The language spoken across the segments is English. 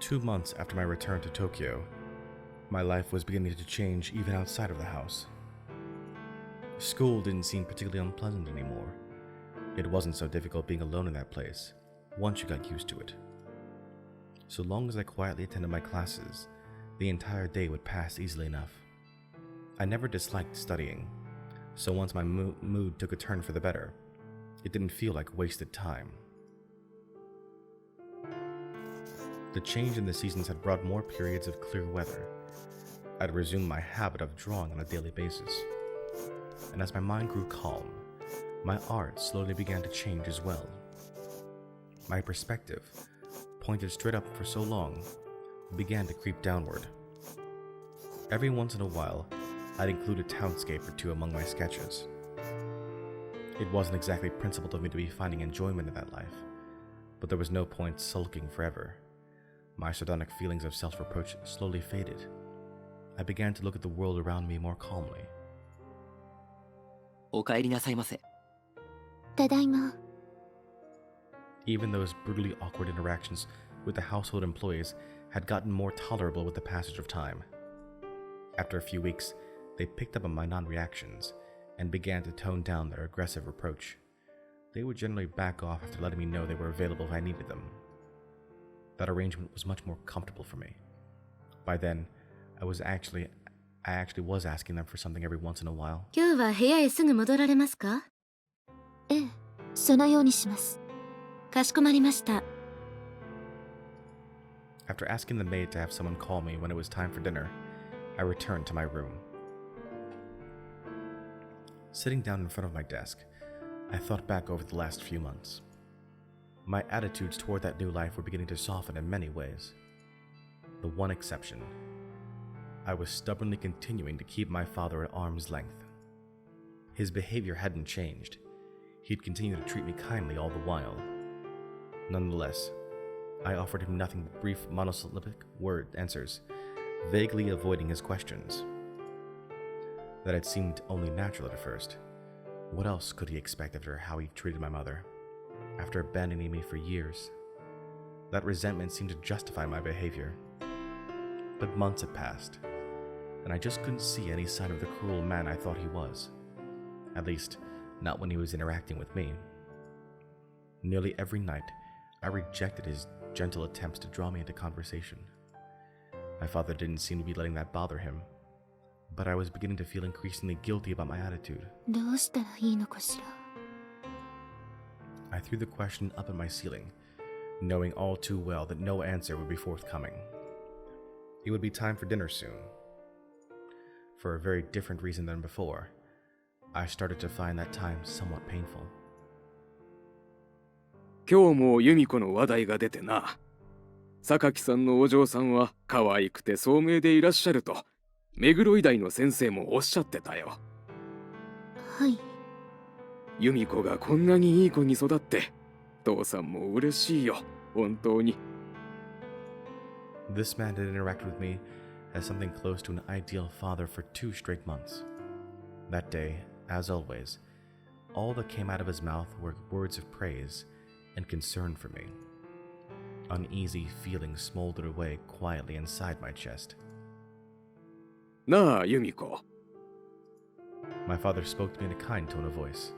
2 months after my return to Tokyo, my life was beginning to change even outside of the house. School didn't seem particularly unpleasant anymore. It wasn't so difficult being alone in that place, once you got used to it. So long as I quietly attended my classes, the entire day would pass easily enough. I never disliked studying, so once my mood took a turn for the better, it didn't feel like wasted time. The change in the seasons had brought more periods of clear weather. I'd resumed my habit of drawing on a daily basis. And as my mind grew calm, my art slowly began to change as well. My perspective, pointed straight up for so long, began to creep downward. Every once in a while, I'd include a townscape or two among my sketches. It wasn't exactly principled of me to be finding enjoyment in that life, but there was no point sulking forever. My sardonic feelings of self-reproach slowly faded. I began to look at the world around me more calmly. お帰りなさいませ。ただいま。 Even those brutally awkward interactions with the household employees had gotten more tolerable with the passage of time. After a few weeks, they picked up on my non-reactions and began to tone down their aggressive reproach. They would generally back off after letting me know they were available if I needed them. That arrangement was much more comfortable for me. By then, I actually was asking them for something every once in a while. 今日は部屋へすぐ戻られますか？ええ、そのようにします。かしこまりました。 After asking the maid to have someone call me when it was time for dinner, I returned to my room. Sitting down in front of my desk, I thought back over the last few months. My attitudes toward that new life were beginning to soften in many ways. The one exception: I was stubbornly continuing to keep my father at arm's length. His behavior hadn't changed. He'd continued to treat me kindly all the while. Nonetheless, I offered him nothing but brief monosyllabic word answers, vaguely avoiding his questions. That had seemed only natural at first. What else could he expect after how he treated my mother, after abandoning me for years? That resentment seemed to justify my behavior. But months had passed, and I just couldn't see any sign of the cruel man I thought he was. At least, not when he was interacting with me. Nearly every night, I rejected his gentle attempts to draw me into conversation. My father didn't seem to be letting that bother him, but I was beginning to feel increasingly guilty about my attitude. どうしたらいいのかしら。 I threw the question up at my ceiling, knowing all too well that no answer would be forthcoming. It would be time for dinner soon. For a very different reason than before, I started to find that time somewhat painful. 今日も由美子の話題が出てな。榊さんのお嬢さんは可愛くて聡明でいらっしゃると目黒医大の先生もおっしゃってたよ。はい。由美子がこんなにいい子に育って父さんも嬉しいよ、本当に。 This man had interacted with me as something close to an ideal father for 2 straight months. That day, as always, all that came out of his mouth were words of praise and concern for me. Uneasy feelings smoldered away quietly inside my chest. なあ、由美子。 My father spoke to me in a kind tone of voice.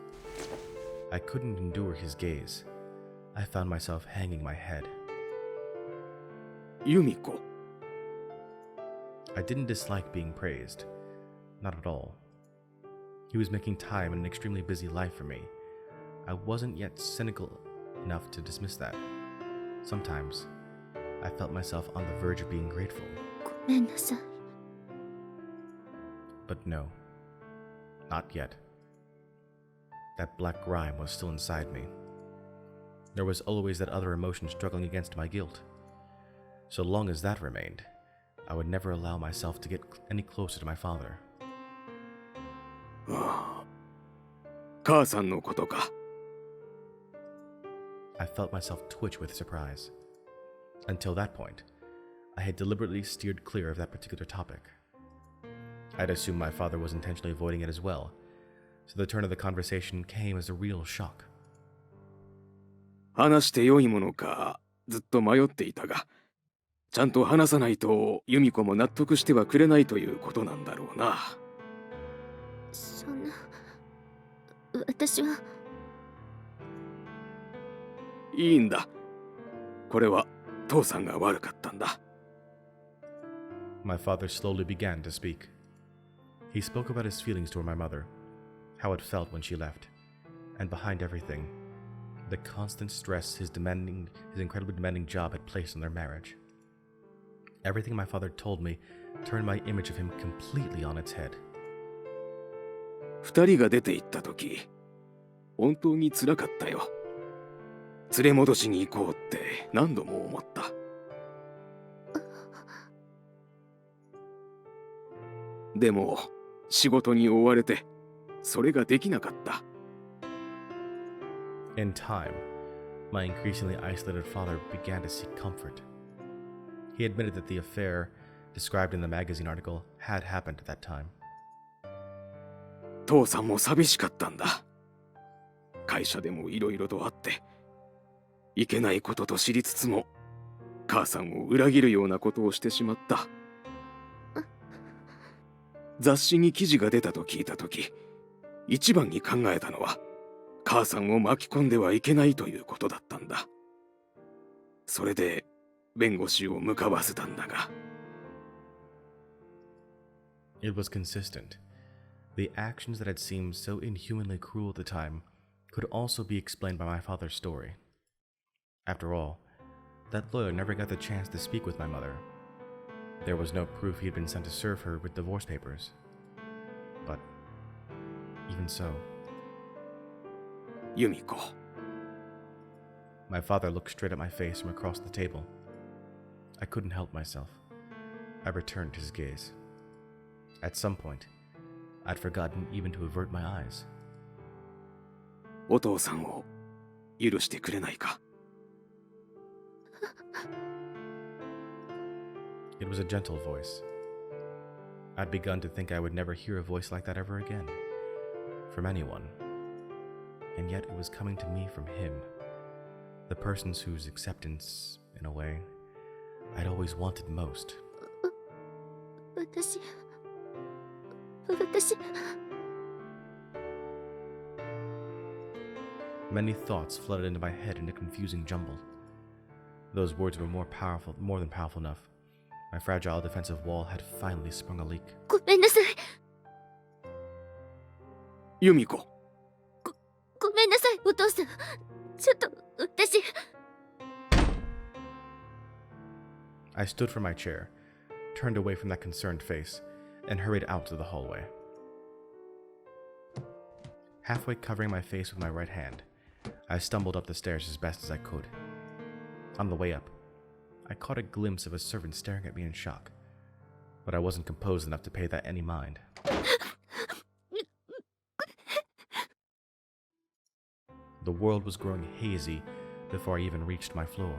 I couldn't endure his gaze. I found myself hanging my head. 由美子。 I didn't dislike being praised. Not at all. He was making time in an extremely busy life for me. I wasn't yet cynical enough to dismiss that. Sometimes, I felt myself on the verge of being grateful. ごめんなさい。 But no, not yet. That black grime was still inside me. There was always that other emotion struggling against my guilt. So long as that remained, I would never allow myself to get any closer to my father. ああ、母さんのことか。 I felt myself twitch with surprise. Until that point, I had deliberately steered clear of that particular topic. I'd assumed my father was intentionally avoiding it as well, so the turn of the conversation came as a real shock. 話して良いものかずっと迷っていたが、ちゃんと話さないと由美子も納得してはくれないということなんだろうな。そんな、私は。いいんだ。これは父さんが悪かったんだ。My father slowly began to speak. He spoke about his feelings toward my mother, how it felt when she left, and behind everything, the constant stress his incredibly demanding job had placed on their marriage. Everything my father told me turned my image of him completely on its head. 二人が出て行った時、本当に辛かったよ。連れ戻しに行こうって何度も思った。でも仕事に追われてそれができなかった。In time, my increasingly isolated father began to seek comfort. He admitted that the affair described in the magazine article had happened at that time. 父さんも寂しかったんだ。会社でもいろいろとあっていけないことと知りつつも母さんを裏切るようなことをしてしまった。雑誌に記事が出たと聞いたとき、一番に考えたのは母さんを巻き込んではいけないということだったんだ。それで弁護士を向かわせたんだが。It was consistent. The actions that had seemed so inhumanly cruel at the time could also be explained by my father's story. After all, that lawyer never got the chance to speak with my mother. There was no proof he had been sent to serve her with divorce papers. But even so... 由美子。My father looked straight at my face from across the table. I couldn't help myself. I returned his gaze. At some point, I'd forgotten even to avert my eyes. お父さんを許してくれないか。It was a gentle voice. I'd begun to think I would never hear a voice like that ever again, from anyone. And yet it was coming to me from him, the person whose acceptance, in a way, I'd always wanted most. 私 Many thoughts flooded into my head in a confusing jumble. Those words were more than powerful enough. My fragile defensive wall had finally sprung a leak. ごめんなさい。由美子。ごめんなさい、お父さん。ちょっと、私。I stood from my chair, turned away from that concerned face, and hurried out to the hallway. Halfway covering my face with my right hand, I stumbled up the stairs as best as I could. On the way up, I caught a glimpse of a servant staring at me in shock, but I wasn't composed enough to pay that any mind. The world was growing hazy before I even reached my floor.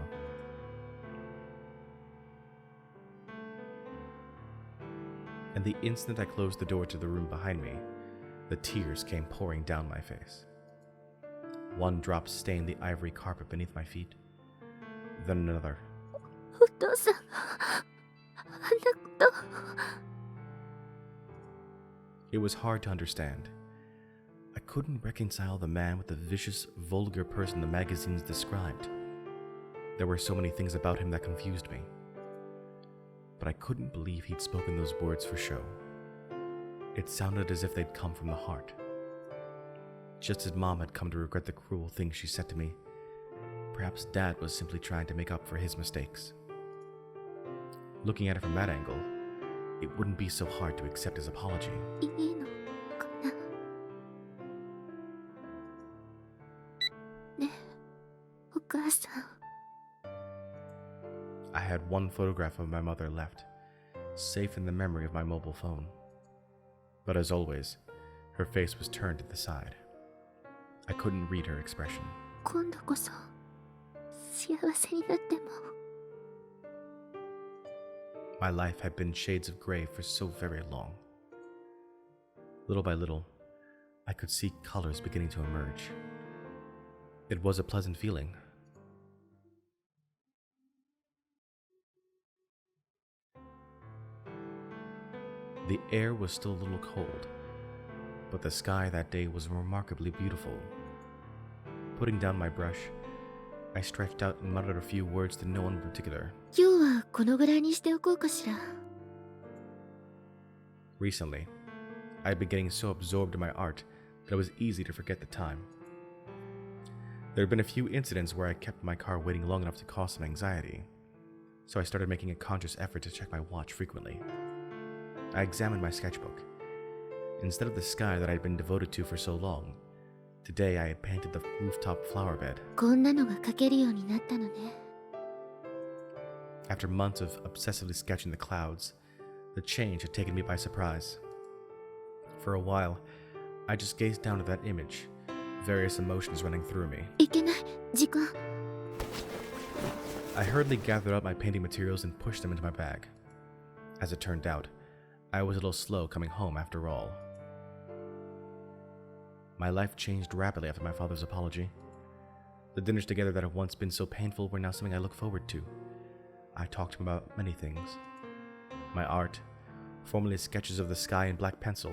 And the instant I closed the door to the room behind me, the tears came pouring down my face. One drop stained the ivory carpet beneath my feet, then another. お父さん、あんなこと。It was hard to understand. I couldn't reconcile the man with the vicious, vulgar person the magazines described. There were so many things about him that confused me. But I couldn't believe he'd spoken those words for show. It sounded as if they'd come from the heart. Just as Mom had come to regret the cruel things she said to me, perhaps Dad was simply trying to make up for his mistakes. Looking at it from that angle, it wouldn't be so hard to accept his apology. いいのかな。ねえ、お母さん。I had one photograph of my mother left, safe in the memory of my mobile phone. But as always, her face was turned to the side. I couldn't read her expression. 今度こそ幸せになっても。My life had been shades of gray for so very long. Little by little, I could see colors beginning to emerge. It was a pleasant feeling. The air was still a little cold, but the sky that day was remarkably beautiful. Putting down my brush, I stretched out and muttered a few words to no one in particular. 今日はこのぐらいにしておこうかしら。Recently, I had been getting so absorbed in my art that it was easy to forget the time. There had been a few incidents where I kept my car waiting long enough to cause some anxiety, so I started making a conscious effort to check my watch frequently. I examined my sketchbook. Instead of the sky that I had been devoted to for so long, today I had painted the rooftop flower bed. こんなのが描けるようになったのね。After months of obsessively sketching the clouds, the change had taken me by surprise. For a while, I just gazed down at that image, various emotions running through me. いけない、時間。I hurriedly gathered up my painting materials and pushed them into my bag. As it turned out, I was a little slow coming home after all. My life changed rapidly after my father's apology. The dinners together that had once been so painful were now something I looked forward to. I talked to him about many things. My art, formerly sketches of the sky in black pencil,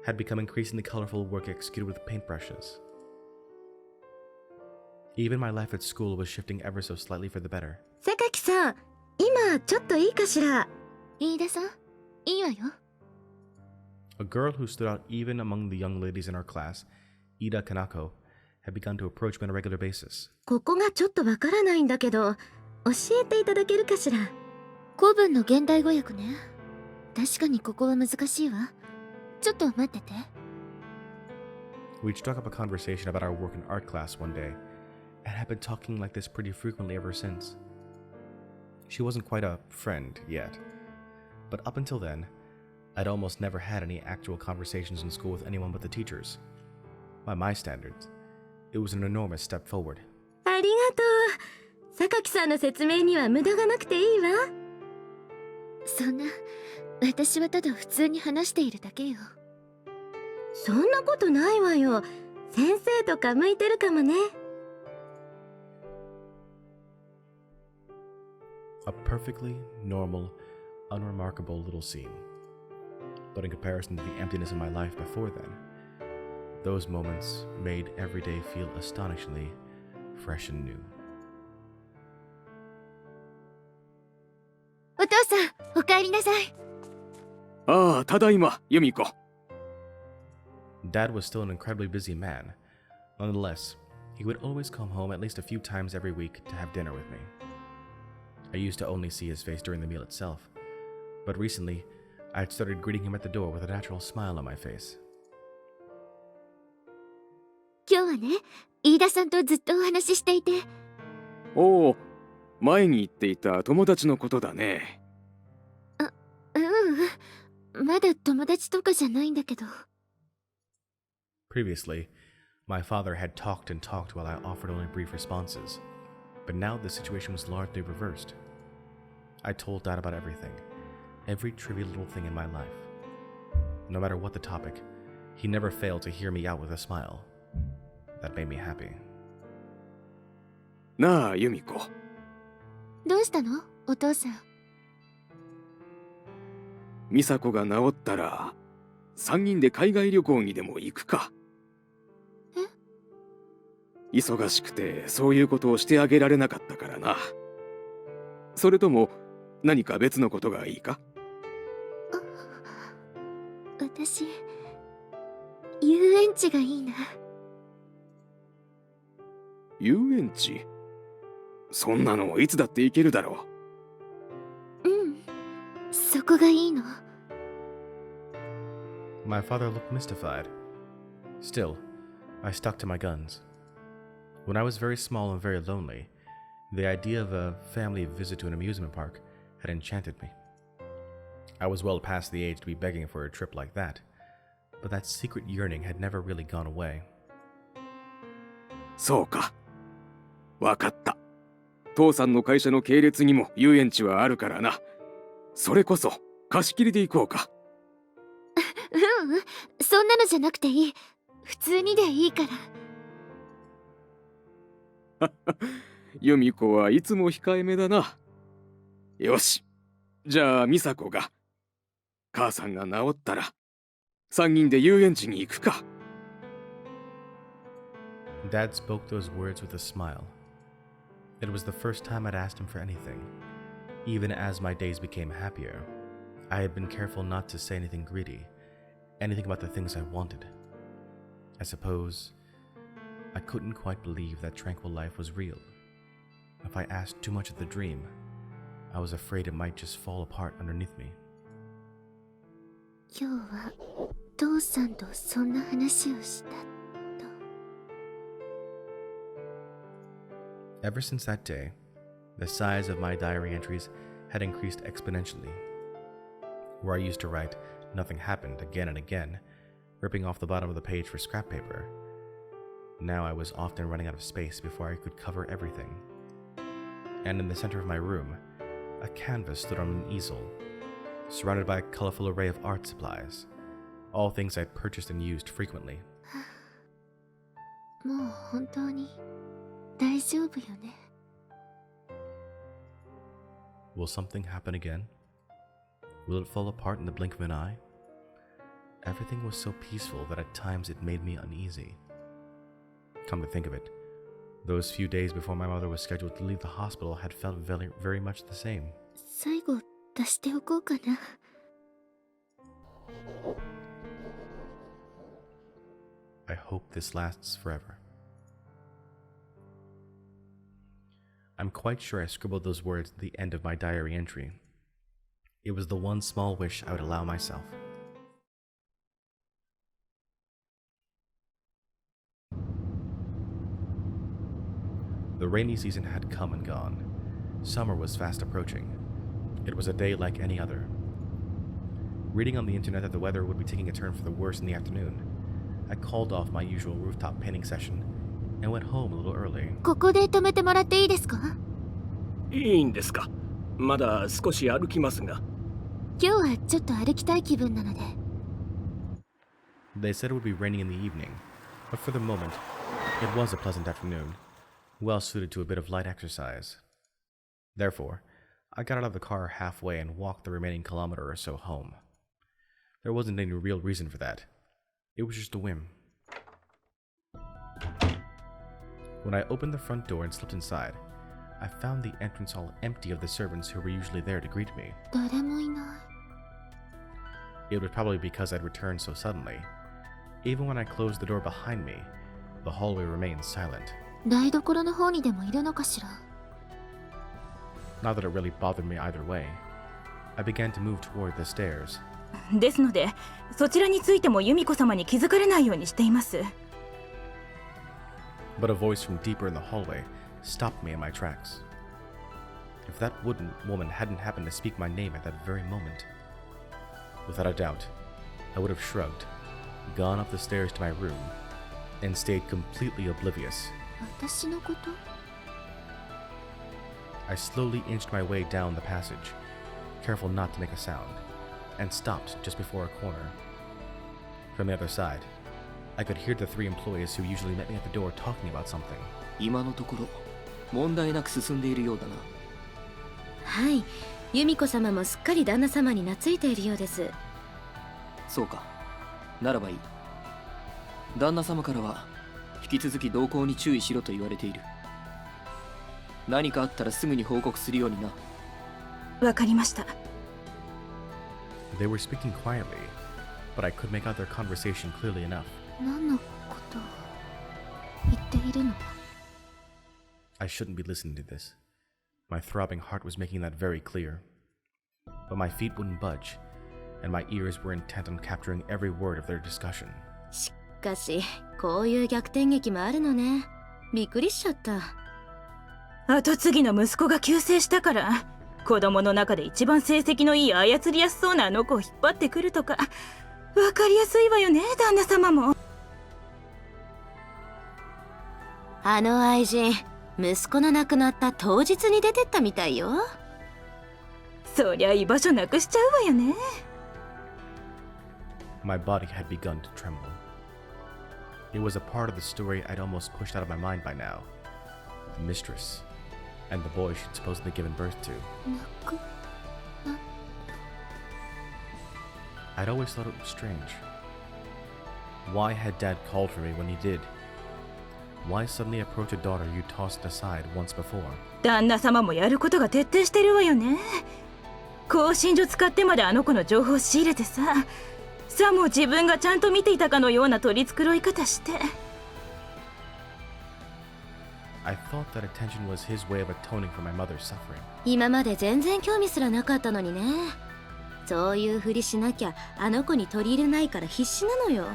had become increasingly colorful work executed with paintbrushes. Even my life at school was shifting ever so slightly for the better. 榊さん、今ちょっといいかしら。飯田さん、いいわよ。A girl who stood out even among the young ladies in our class, Ida Kanako, had begun to approach me on a regular basis. ここがちょっとわからないんだけど、教えていただけるかしら。古文の現代語訳ね。確かにここは難しいわ。ちょっと待ってて。We struck up a conversation about our work in art class one day, and had been talking like this pretty frequently ever since. She wasn't quite a friend yet, but up until then, I'd almost never had any actual conversations in school with anyone but the teachers. By my standards, it was an enormous step forward. ありがとう。榊さんの説明には無駄がなくていいわ。そんな、私はただ普通に話しているだけよ。そんなことないわよ。先生とか向いてるかもね。A perfectly normal, unremarkable little scene. But in comparison to the emptiness of my life before then, those moments made every day feel astonishingly fresh and new. お父さん、お帰りなさい。ああ、ただいま、由美子。Dad was still an incredibly busy man. Nonetheless, he would always come home at least a few times every week to have dinner with me. I used to only see his face during the meal itself, but recently, I had started greeting him at the door with a natural smile on my face. 今日はね、飯田さんとずっとお話ししていて。おお、前に言っていた友達のことだね。まだ友達とかじゃないんだけど。Previously, my father had talked and talked while I offered only brief responses, but now the situation was largely reversed. I told Dad about everything, every trivial little thing in my life. No matter what the topic, he never failed to hear me out with a smile. That made me happy. なあ、由美子。どうしたの、お父さん。美佐子が治ったら、3人で海外旅行にでも行くか。忙しくてそういうことをしてあげられなかったからな。それとも何か別のことがいいか？私、遊園地がいいな。遊園地？そんなのいつだって行けるだろう。うん、そこがいいの。My father looked mystified. Still, I stuck to my guns. When I was very small and very lonely, the idea of a family visit to an amusement park had enchanted me. I was well past the age to be begging for a trip like that, but that secret yearning had never really gone away. そうか。わかった。父さんの会社の系列にも遊園地はあるからな。それこそ貸し切りで行こうか。そんなのじゃなくていい。普通にでいいから。由美子はいつも控えめだな。よし。じゃあ美佐子が母さんが治ったら3人で遊園地に行くか。 Dad spoke those words with a smile. It was the first time I'd asked him for anything. Even as my days became happier, I had been careful not to say anything greedy, anything about the things I wanted. I suppose I couldn't quite believe that tranquil life was real. If I asked too much of the dream, I was afraid it might just fall apart underneath me. 今日は父さんとそんな話をしたと。 Ever since that day, the size of my diary entries had increased exponentially. Where I used to write, "Nothing happened" again and again, ripping off the bottom of the page for scrap paper, now I was often running out of space before I could cover everything. And in the center of my room, a canvas stood on an easel, surrounded by a colorful array of art supplies, all things I'd purchased and used frequently. もう本当に大丈夫よね。 Will something happen again? Will it fall apart in the blink of an eye? Everything was so peaceful that at times it made me uneasy. Come to think of it, those few days before my mother was scheduled to leave the hospital had felt very, very much the same. 最後出しておこうかな。 I hope this lasts forever. I'm quite sure I scribbled those words at the end of my diary entry. It was the one small wish I would allow myself. The rainy season had come and gone. Summer was fast approaching. It was a day like any other. Reading on the internet that the weather would be taking a turn for the worse in the afternoon, I called off my usual rooftop painting session and went home a little early. ここで止めてもらっていいですか？いいんですか。まだ少し歩きますが。今日はちょっと歩きたい気分なので。 They said it would be raining in the evening, but for the moment, it was a pleasant afternoon, well suited to a bit of light exercise. Therefore, I got out of the car halfway and walked the remaining kilometer or so home. There wasn't any real reason for that. It was just a whim. When I opened the front door and slipped inside, I found the entrance hall empty of the servants who were usually there to greet me. 誰もいない。 It was probably because I'd returned so suddenly. Even when I closed the door behind me, the hallway remained silent. 台所の方にでもいるのかしら。 Not that it really bothered me either way. I began to move toward the stairs. ですので、そちらについても由美子様に気づかれないようにしています。 But a voice from deeper in the hallway stopped me in my tracks. If that woman hadn't happened to speak my name at that very moment, without a doubt, I would have shrugged, gone up the stairs to my room, and stayed completely oblivious. 私のこと？ I slowly inched my way down the passage, careful not to make a sound, and stopped just before a corner. From the other side, I could hear the three employees who usually met me at the door talking about something. 今のところ問題なく進んでいるようだな。はい。由美子様もすっかり旦那様に懐いているようです。そうか。ならばいい。旦那様からは引き続き動向に注意しろと言われている。何かあったらすぐに報告するようにな。わかりました。 They were speaking quietly, but I could make out their conversation clearly enough. 何のことを言っているの？ I shouldn't be listening to this. My throbbing heart was making that very clear. But my feet wouldn't budge, and my ears were intent on capturing every word of their discussion. しかし、こういう逆転劇もあるのね。びっくりしちゃった。後継ぎの息子が急逝したから、子供の中で一番成績のいい操りやすそうなあの子を引っ張ってくるとか、わかりやすいわよね、旦那様も。あの愛人、息子の亡くなった当日に出てったみたいよ。そりゃ居場所なくしちゃうわよね。My body had begun to tremble. It was a part of the story I'd almost pushed out of my mind by now. The mistress, and the boy she'd supposedly given birth to. I'd always thought it was strange. Why had Dad called for me when he did? Why suddenly approach a daughter you tossed aside once before? 旦那様もやることが徹底してるわよね。興信所使ってまであの子の情報を仕入れてさ、さも自分がちゃんと見ていたかのような取り繕い方して。I thought that attention was his way of atoning for my mother's suffering. 今まで全然興味すらなかったのにね。そういうふりしなきゃあの子に取り入れないから必死なのよ。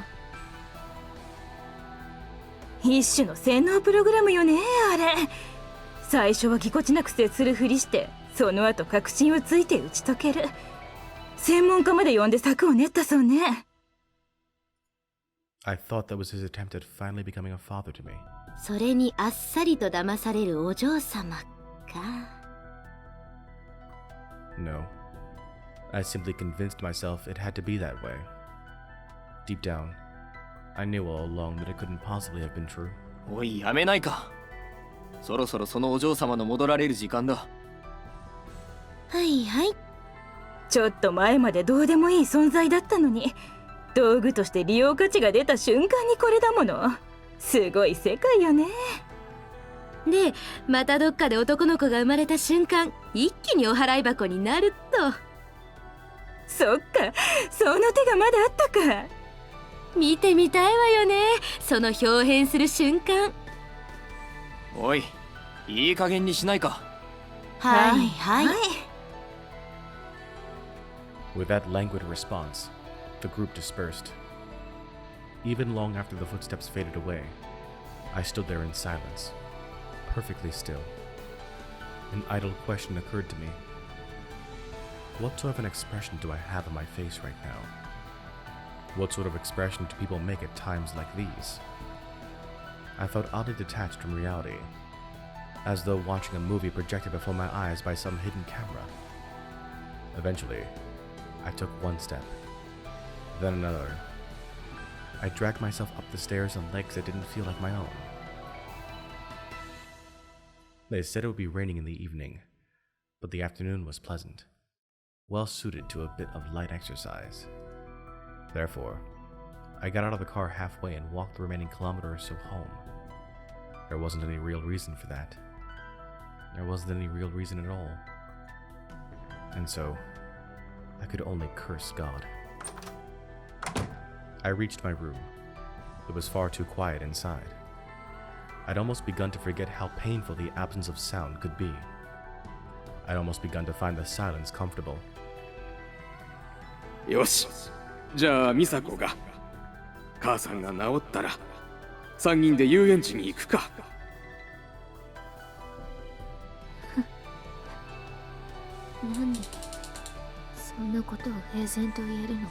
一種の洗脳プログラムよね、あれ。最初はぎこちなく接するふりして、その後確信をついて打ち解ける。専門家まで呼んで策を練ったそうね。I thought that was his attempt at finally becoming a father to me. それにあっさりと騙されるお嬢様か。No. I simply convinced myself it had to be that way. Deep down, I knew all along that it couldn't possibly have been true. おい、やめないか。そろそろそのお嬢様の戻られる時間だ。はいはい。ちょっと前までどうでもいい存在だったのに、道具として利用価値が出た瞬間にこれだもの。すごい世界よね。で、またどっかで男の子が生まれた瞬間、一気にお払い箱になると。そっか、その手がまだあったか。見てみたいわよね、その表変する瞬間。おい、いい加減にしないか。はいはい。With that languid response, the group dispersed. Even long after the footsteps faded away, I stood there in silence, perfectly still. An idle question occurred to me. What sort of an expression do I have on my face right now? What sort of expression do people make at times like these? I felt oddly detached from reality, as though watching a movie projected before my eyes by some hidden camera. Eventually, I took one step, then another. I dragged myself up the stairs on legs that didn't feel like my own. They said it would be raining in the evening, but the afternoon was pleasant, well suited to a bit of light exercise. Therefore, I got out of the car halfway and walked the remaining kilometer or so home. There wasn't any real reason for that. There wasn't any real reason at all. And so, I could only curse God. I reached my room. It was far too quiet inside. I'd almost begun to forget how painful the absence of sound could be. I'd almost begun to find the silence comfortable. よし、じゃあ美佐子が母さんが治ったら3人で遊園地に行くか。なんでそんなことを平然と言えるの。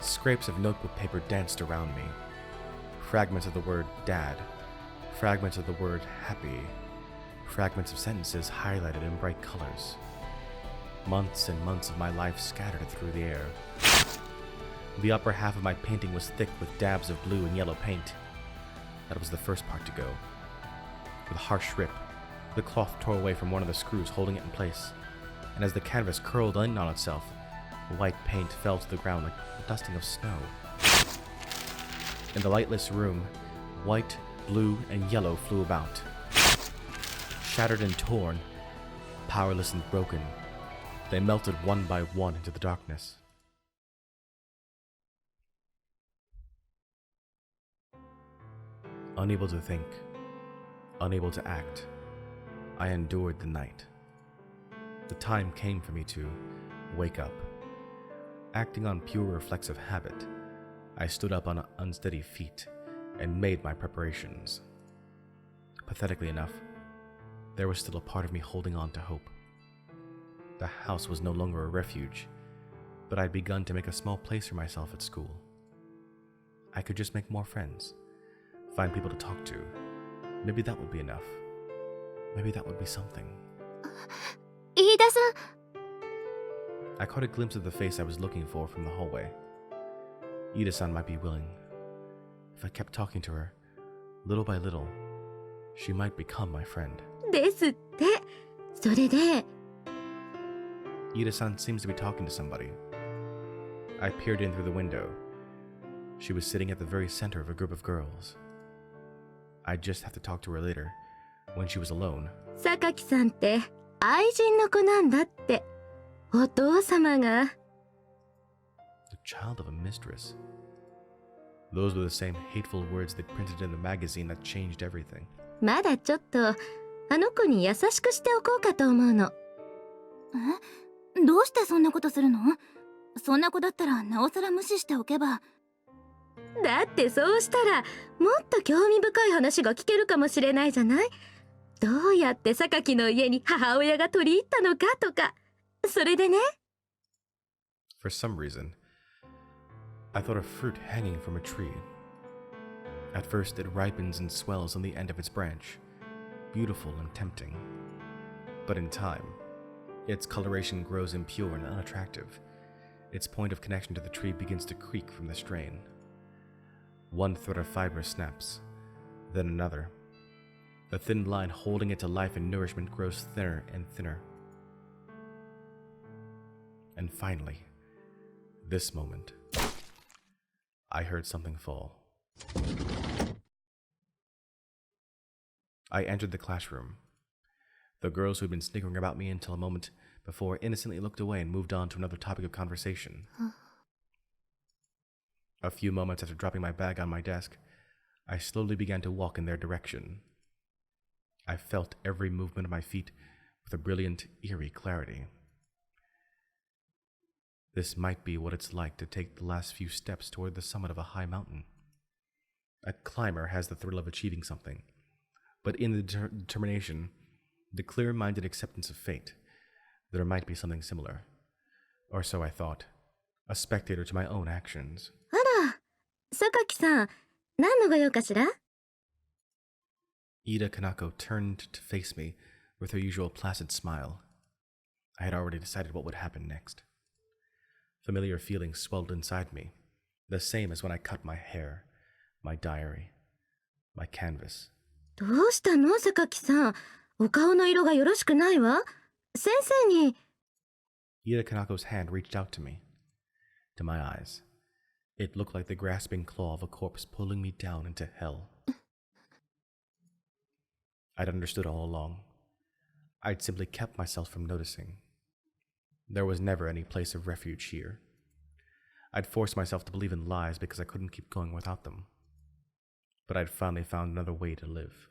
Scrapes of notebook paper danced around me. Fragments of the word dad, fragments of the word happy, fragments of sentences highlighted in bright colors. Months and months of my life scattered through the air. The upper half of my painting was thick with dabs of blue and yellow paint. That was the first part to go. With a harsh rip, the cloth tore away from one of the screws holding it in place, and as the canvas curled in on itself, the white paint fell to the ground like a dusting of snow. In the lightless room, white, blue, and yellow flew about. Shattered and torn, powerless and broken, they melted one by one into the darkness. Unable to think, unable to act, I endured the night. The time came for me to wake up. Acting on pure reflex of habit, I stood up on unsteady feet and made my preparations. Pathetically enough, there was still a part of me holding on to hope. The house was no longer a refuge, but I'd begun to make a small place for myself at school. I could just make more friends, find people to talk to. Maybe that would be enough. Maybe that would be something. 飯田さん。 I caught a glimpse of the face I was looking for from the hallway. Ida-san might be willing. If I kept talking to her, little by little, she might become my friend. ですって。それで。Ida-san seems to be talking to somebody. I peered in through the window. She was sitting at the very center of a group of girls. I'd just have to talk to her later, when she was alone. 榊さんって愛人の子なんだってお父様が。 The child of a mistress. Those were the same hateful words they printed in the magazine that changed everything. まだちょっとあの子に優しくしておこうかと思うの。え、どうしてそんなことするの？そんな子だったらなおさら無視しておけば。だってそうしたらもっと興味深い話が聞けるかもしれないじゃない。どうやって榊の家に母親が取り入ったのかとか。それでね。For some reason, I thought of fruit hanging from a tree. At first, it ripens and swells on the end of its branch, beautiful and tempting. But in time, its coloration grows impure and unattractive. Its point of connection to the tree begins to creak from the strain. One thread of fiber snaps, then another. The thin line holding it to life and nourishment grows thinner and thinner. And finally, this moment, I heard something fall. I entered the classroom. The girls who had been snickering about me until a moment before innocently looked away and moved on to another topic of conversation. A few moments after dropping my bag on my desk, I slowly began to walk in their direction. I felt every movement of my feet with a brilliant, eerie clarity. This might be what it's like to take the last few steps toward the summit of a high mountain. A climber has the thrill of achieving something, but in the determination, the clear-minded acceptance of fate, there might be something similar. Or so I thought, a spectator to my own actions. あら、榊さん、何のご用かしら？ Ida Kanako turned to face me with her usual placid smile. I had already decided what would happen next. Familiar feelings swelled inside me, the same as when I cut my hair, my diary, my canvas. どうしたの、榊さん。お顔の色がよろしくないわ。先生に。Ida Kanako's hand reached out to me. To my eyes, it looked like the grasping claw of a corpse pulling me down into hell. I'd understood all along. I'd simply kept myself from noticing. There was never any place of refuge here. I'd forced myself to believe in lies because I couldn't keep going without them. But I'd finally found another way to live.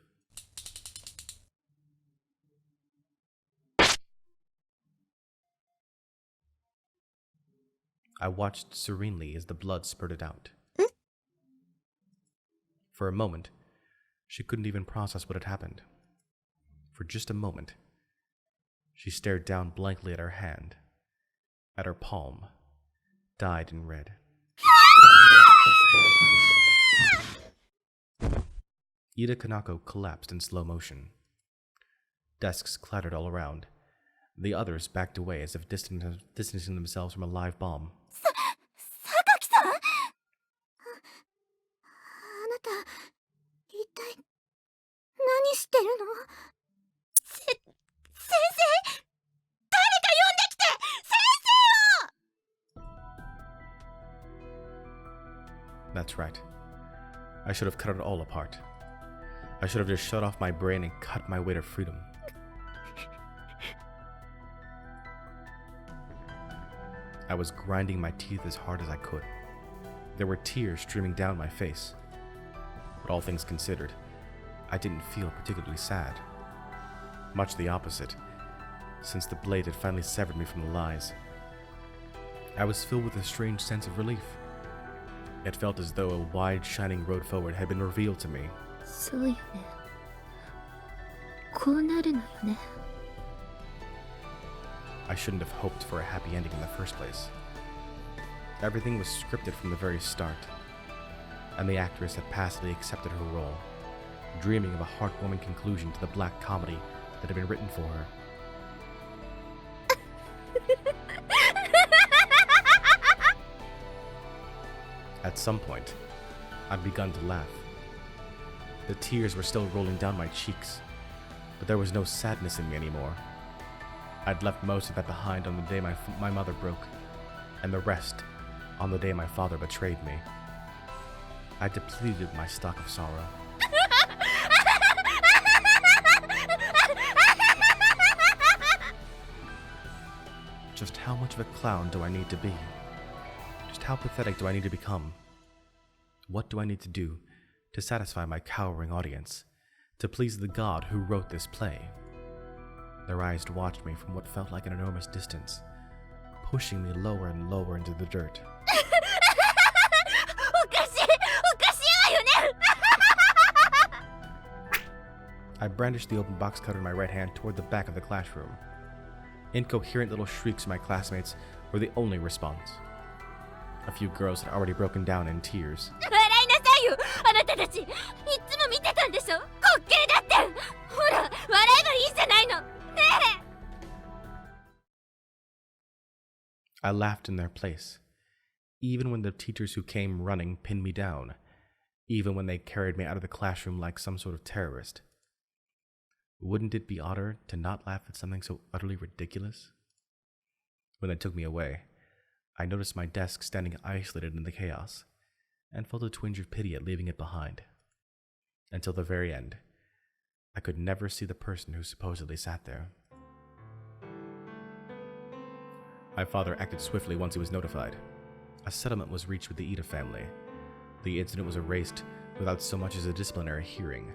I watched serenely as the blood spurted out. For a moment, she couldn't even process what had happened. For just a moment, she stared down blankly at her hand, at her palm, dyed in red. Ida Kanako collapsed in slow motion. Desks clattered all around. The others backed away as if distancing themselves from a live bomb. 榊さん、あなた一体何してるの？先生、誰か呼んできて、先生を。 That's right. I should have cut it all apart. I should have just shut off my brain and cut my way to freedom. I was grinding my teeth as hard as I could. There were tears streaming down my face. But all things considered, I didn't feel particularly sad. Much the opposite, since the blade had finally severed me from the lies. I was filled with a strange sense of relief. It felt as though a wide, shining road forward had been revealed to me. そうよね。こうなるのよね。I shouldn't have hoped for a happy ending in the first place. Everything was scripted from the very start, and the actress had passively accepted her role, dreaming of a heartwarming conclusion to the black comedy that had been written for her. At some point, I'd begun to laugh. The tears were still rolling down my cheeks, but there was no sadness in me anymore. I'd left most of that behind on the day my mother broke, and the rest on the day my father betrayed me. I depleted my stock of sorrow. Just how much of a clown do I need to be? Just how pathetic do I need to become? What do I need to do to satisfy my cowering audience, to please the God who wrote this play? Their eyes watched me from what felt like an enormous distance, pushing me lower and lower into the dirt. I brandished the open box cutter in my right hand toward the back of the classroom. Incoherent little shrieks from my classmates were the only response. A few girls had already broken down in tears. I laughed in their place, even when the teachers who came running pinned me down, even when they carried me out of the classroom like some sort of terrorist. Wouldn't it be odder to not laugh at something so utterly ridiculous? When they took me away, I noticed my desk standing isolated in the chaos, and felt a twinge of pity at leaving it behind. Until the very end, I could never see the person who supposedly sat there. My father acted swiftly once he was notified. A settlement was reached with the Ida family. The incident was erased without so much as a disciplinary hearing.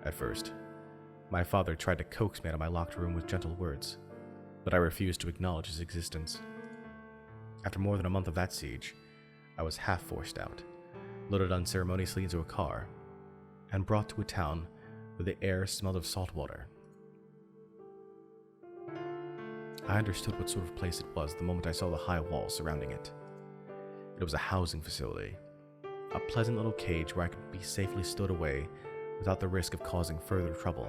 At first, my father tried to coax me out of my locked room with gentle words, but I refused to acknowledge his existence. After more than a month of that siege, I was half forced out, loaded unceremoniously into a car, and brought to a town where the air smelled of salt water. I understood what sort of place it was the moment I saw the high walls surrounding it. It was a housing facility, a pleasant little cage where I could be safely stowed away without the risk of causing further trouble.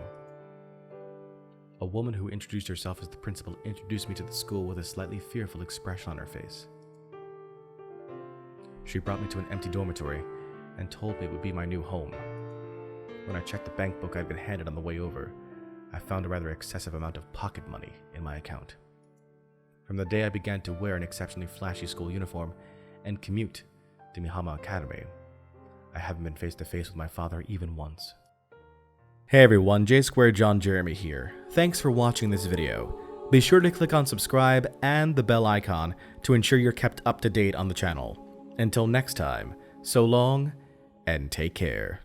A woman who introduced herself as the principal introduced me to the school with a slightly fearful expression on her face. She brought me to an empty dormitory and told me it would be my new home. When I checked the bank book I'd been handed on the way over, I found a rather excessive amount of pocket money in my account. From the day I began to wear an exceptionally flashy school uniform and commute to Mihama Academy, I haven't been face to face with my father even once. Hey everyone, J2 John Jeremy here. Thanks for watching this video. Be sure to click on subscribe and the bell icon to ensure you're kept up to date on the channel. Until next time, so long and take care.